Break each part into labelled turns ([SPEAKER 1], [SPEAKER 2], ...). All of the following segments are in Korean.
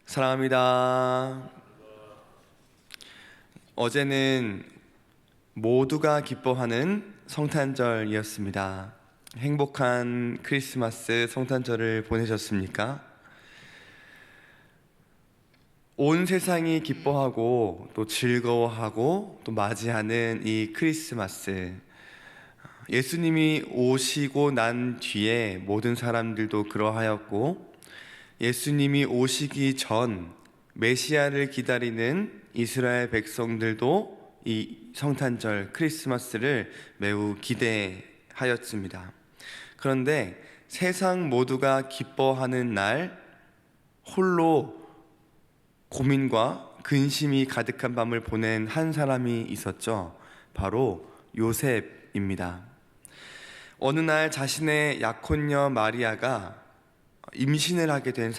[SPEAKER 1] 사랑합니다. 어제는 모두가 기뻐하는 성탄절이었습니다. 행복한 크리스마스 성탄절을 보내셨습니까? 온 세상이 기뻐하고 또 즐거워하고 또 맞이하는 이 크리스마스, 예수님이 오시고 난 뒤에 모든 사람들도 그러하였고, 예수님이 오시기 전 메시아를 기다리는 이스라엘 백성들도 이 성탄절 크리스마스를 매우 기대하였습니다. 그런데 세상 모두가 기뻐하는 날, 홀로 고민과 근심이 가득한 밤을 보낸 한 사람이 있었죠. 바로 요셉입니다. 어느 날 자신의 약혼녀 마리아가 임신을 하게 된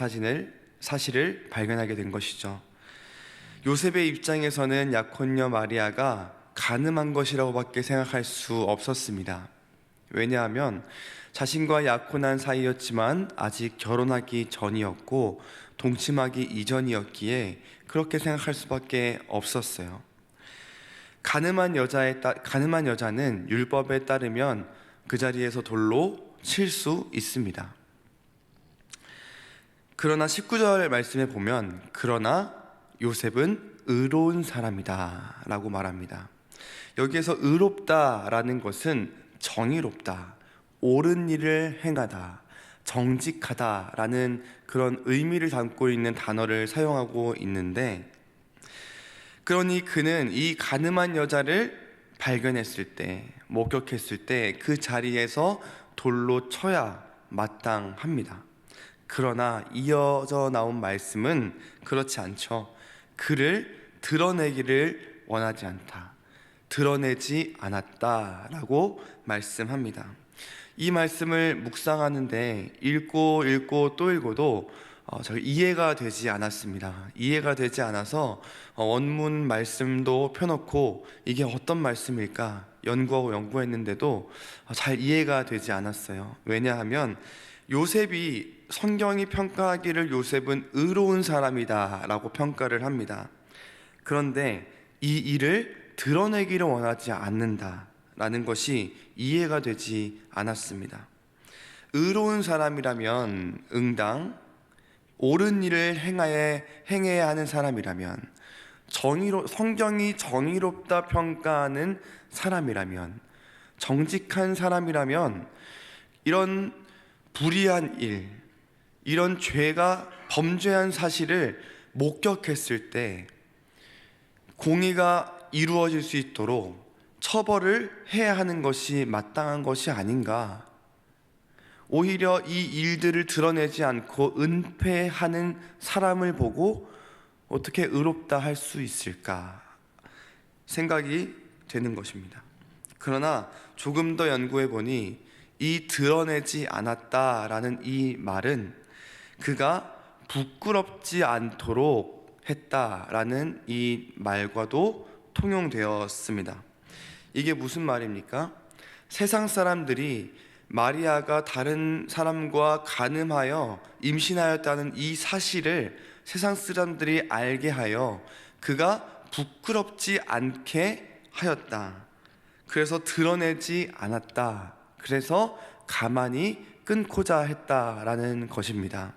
[SPEAKER 1] 사실을 발견하게 된 것이죠. 요셉의 입장에서는 약혼녀 마리아가 간음한 것이라고밖에 생각할 수 없었습니다. 왜냐하면 자신과 약혼한 사이였지만 아직 결혼하기 전이었고 동침하기 이전이었기에 그렇게 생각할 수밖에 없었어요. 간음한 여자는 율법에 따르면 그 자리에서 돌로 칠 수 있습니다. 그러나 19절 말씀에 보면 그러나 요셉은 의로운 사람이다 라고 말합니다. 여기에서 의롭다라는 것은 정의롭다, 옳은 일을 행하다, 정직하다라는 그런 의미를 담고 있는 단어를 사용하고 있는데, 그러니 그는 이 간음한 여자를 발견했을 때, 목격했을 때 그 자리에서 돌로 쳐야 마땅합니다. 그러나 이어져 나온 말씀은 그렇지 않죠. 그를 드러내기를 원하지 않다, 드러내지 않았다라고 말씀합니다. 이 말씀을 묵상하는데 읽고 또 읽어도 잘 이해가 되지 않았습니다. 이해가 되지 않아서 원문 말씀도 펴놓고 이게 어떤 말씀일까 연구하고 연구했는데도 잘 이해가 되지 않았어요. 왜냐하면 요셉이, 성경이 평가하기를 요셉은 의로운 사람이다 라고 평가를 합니다. 그런데 이 일을 드러내기를 원하지 않는다 라는 것이 이해가 되지 않았습니다. 의로운 사람이라면 응당, 옳은 일을 행해야 하는 사람이라면, 성경이 정의롭다 평가하는 사람이라면, 정직한 사람이라면, 이런 불의한 일, 이런 죄가 범죄한 사실을 목격했을 때 공의가 이루어질 수 있도록 처벌을 해야 하는 것이 마땅한 것이 아닌가. 오히려 이 일들을 드러내지 않고 은폐하는 사람을 보고 어떻게 의롭다 할 수 있을까 생각이 되는 것입니다. 그러나 조금 더 연구해 보니 이 드러내지 않았다라는 이 말은 그가 부끄럽지 않도록 했다라는 이 말과도 통용되었습니다. 이게 무슨 말입니까? 세상 사람들이 마리아가 다른 사람과 간음하여 임신하였다는 이 사실을 세상 사람들이 알게 하여 그가 부끄럽지 않게 하였다. 그래서 드러내지 않았다. 그래서 가만히 끊고자 했다라는 것입니다.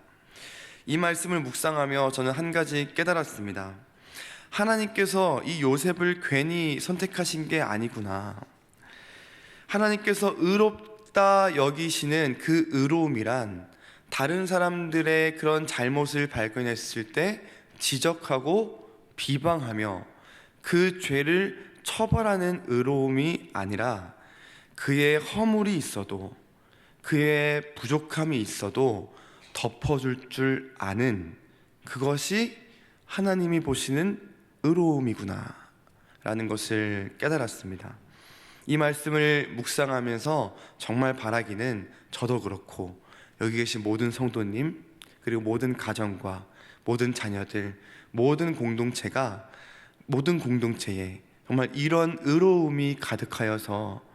[SPEAKER 1] 이 말씀을 묵상하며 저는 한 가지 깨달았습니다. 하나님께서 이 요셉을 괜히 선택하신 게 아니구나. 하나님께서 의롭다 여기시는 그 의로움이란 다른 사람들의 그런 잘못을 발견했을 때 지적하고 비방하며 그 죄를 처벌하는 의로움이 아니라 그의 허물이 있어도, 그의 부족함이 있어도 덮어줄 줄 아는, 그것이 하나님이 보시는 의로움이구나 라는 것을 깨달았습니다. 이 말씀을 묵상하면서 정말 바라기는, 저도 그렇고 여기 계신 모든 성도님, 그리고 모든 가정과 모든 자녀들, 모든 공동체에 정말 이런 의로움이 가득하여서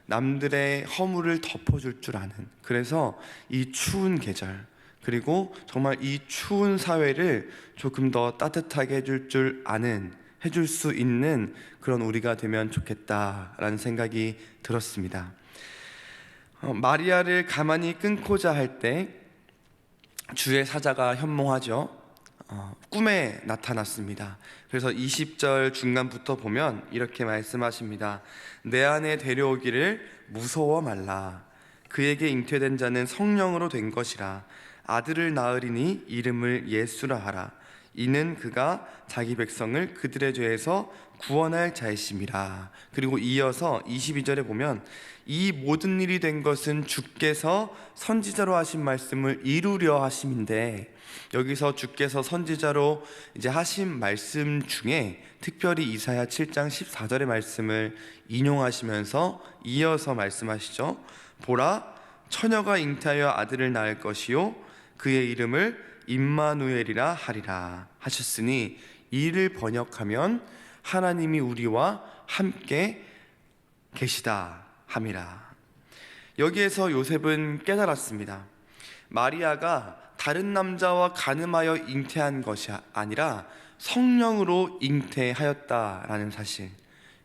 [SPEAKER 1] 남들의 허물을 덮어줄 줄 아는, 그래서 이 추운 계절, 그리고 정말 이 추운 사회를 조금 더 따뜻하게 해줄 수 있는 그런 우리가 되면 좋겠다라는 생각이 들었습니다. 마리아를 가만히 끊고자 할 때 주의 사자가 현몽하죠. 꿈에 나타났습니다. 그래서 20절 중간부터 보면 이렇게 말씀하십니다. 내 안에 데려오기를 무서워 말라. 그에게 잉태된 자는 성령으로 된 것이라. 아들을 낳으리니 이름을 예수라 하라. 이는 그가 자기 백성을 그들의 죄에서 구원할 자이심이라. 그리고 이어서 22절에 보면 이 모든 일이 된 것은 주께서 선지자로 하신 말씀을 이루려 하심인데, 여기서 주께서 선지자로 이제 하신 말씀 중에 특별히 이사야 7장 14절의 말씀을 인용하시면서 이어서 말씀하시죠. 보라, 처녀가 잉태하여 아들을 낳을 것이요 그의 이름을 임마누엘이라 하리라 하셨으니, 이를 번역하면 하나님이 우리와 함께 계시다 함이라. 여기에서 요셉은 깨달았습니다. 마리아가 다른 남자와 간음하여 잉태한 것이 아니라 성령으로 잉태하였다라는 사실,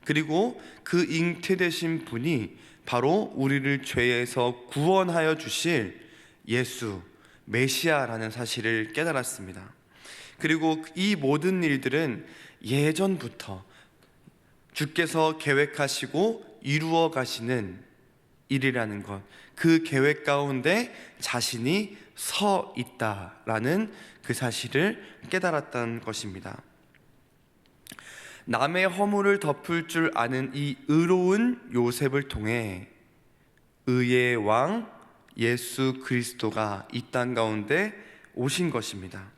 [SPEAKER 1] 그리고 그 잉태되신 분이 바로 우리를 죄에서 구원하여 주실 예수 메시아라는 사실을 깨달았습니다. 그리고 이 모든 일들은 예전부터 주께서 계획하시고 이루어 가시는 일이라는 것, 그 계획 가운데 자신이 서 있다라는 그 사실을 깨달았던 것입니다. 남의 허물을 덮을 줄 아는 이 의로운 요셉을 통해 의의 왕 예수 그리스도가 이 땅 가운데 오신 것입니다.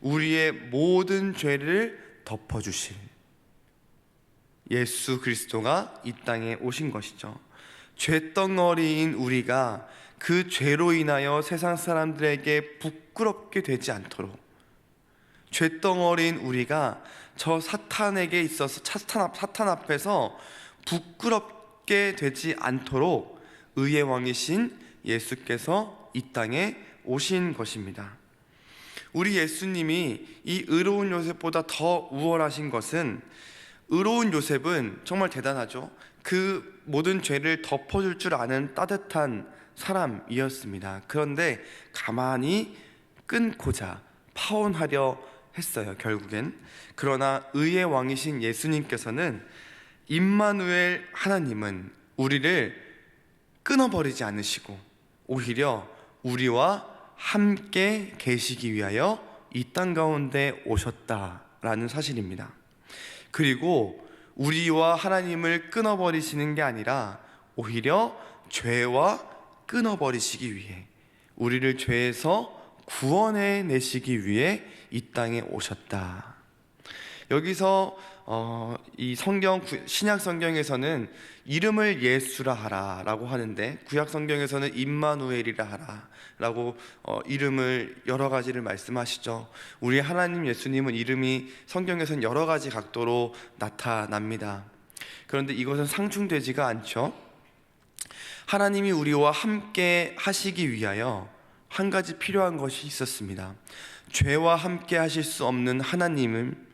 [SPEAKER 1] 우리의 모든 죄를 덮어주실 예수 그리스도가 이 땅에 오신 것이죠. 죄덩어리인 우리가 그 죄로 인하여 세상 사람들에게 부끄럽게 되지 않도록, 죄덩어리인 우리가 저 사탄에게 있어서 사탄 앞에서 부끄럽게 되지 않도록 의의 왕이신 예수께서 이 땅에 오신 것입니다. 우리 예수님이 이 의로운 요셉보다 더 우월하신 것은, 의로운 요셉은 정말 대단하죠. 그 모든 죄를 덮어줄 줄 아는 따뜻한 사람이었습니다. 그런데 가만히 끊고자 파혼하려 했어요, 결국엔. 그러나 의의 왕이신 예수님께서는, 임마누엘 하나님은 우리를 끊어버리지 않으시고 오히려 우리와 함께 계시기 위하여 이 땅 가운데 오셨다라는 사실입니다. 그리고 우리와 하나님을 끊어버리시는 게 아니라 오히려 죄와 끊어버리시기 위해, 우리를 죄에서 구원해 내시기 위해 이 땅에 오셨다. 여기서 이 신약 성경에서는 이름을 예수라 하라 라고 하는데, 구약 성경에서는 임마누엘이라 하라 라고 이름을 여러 가지를 말씀하시죠. 우리 하나님 예수님은 이름이 성경에서는 여러 가지 각도로 나타납니다. 그런데 이것은 상충되지가 않죠. 하나님이 우리와 함께 하시기 위하여 한 가지 필요한 것이 있었습니다. 죄와 함께 하실 수 없는 하나님은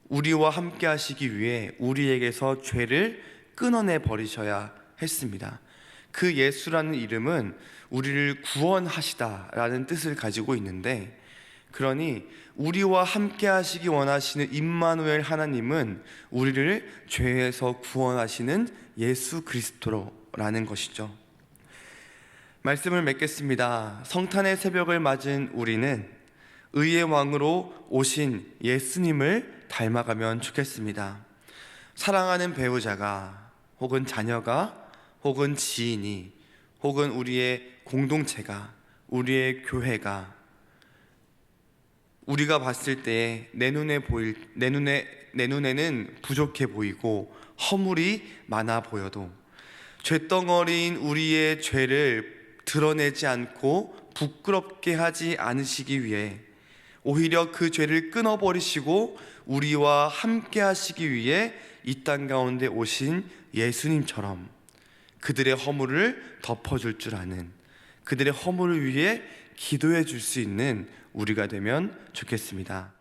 [SPEAKER 1] 우리와 함께 하시기 위해 우리에게서 죄를 끊어내 버리셔야 했습니다. 그 예수라는 이름은 우리를 구원하시다라는 뜻을 가지고 있는데, 그러니 우리와 함께 하시기 원하시는 임마누엘 하나님은 우리를 죄에서 구원하시는 예수 그리스도라는 것이죠. 말씀을 맺겠습니다. 성탄의 새벽을 맞은 우리는 의의 왕으로 오신 예수님을 닮아가면 좋겠습니다. 사랑하는 배우자가, 혹은 자녀가, 혹은 지인이, 혹은 우리의 공동체가, 우리의 교회가 우리가 봤을 때 내 눈에는 부족해 보이고 허물이 많아 보여도 죄덩어리인 우리의 죄를 드러내지 않고 부끄럽게 하지 않으시기 위해, 오히려 그 죄를 끊어버리시고 우리와 함께 하시기 위해 이 땅 가운데 오신 예수님처럼 그들의 허물을 덮어줄 줄 아는, 그들의 허물을 위해 기도해 줄 수 있는 우리가 되면 좋겠습니다.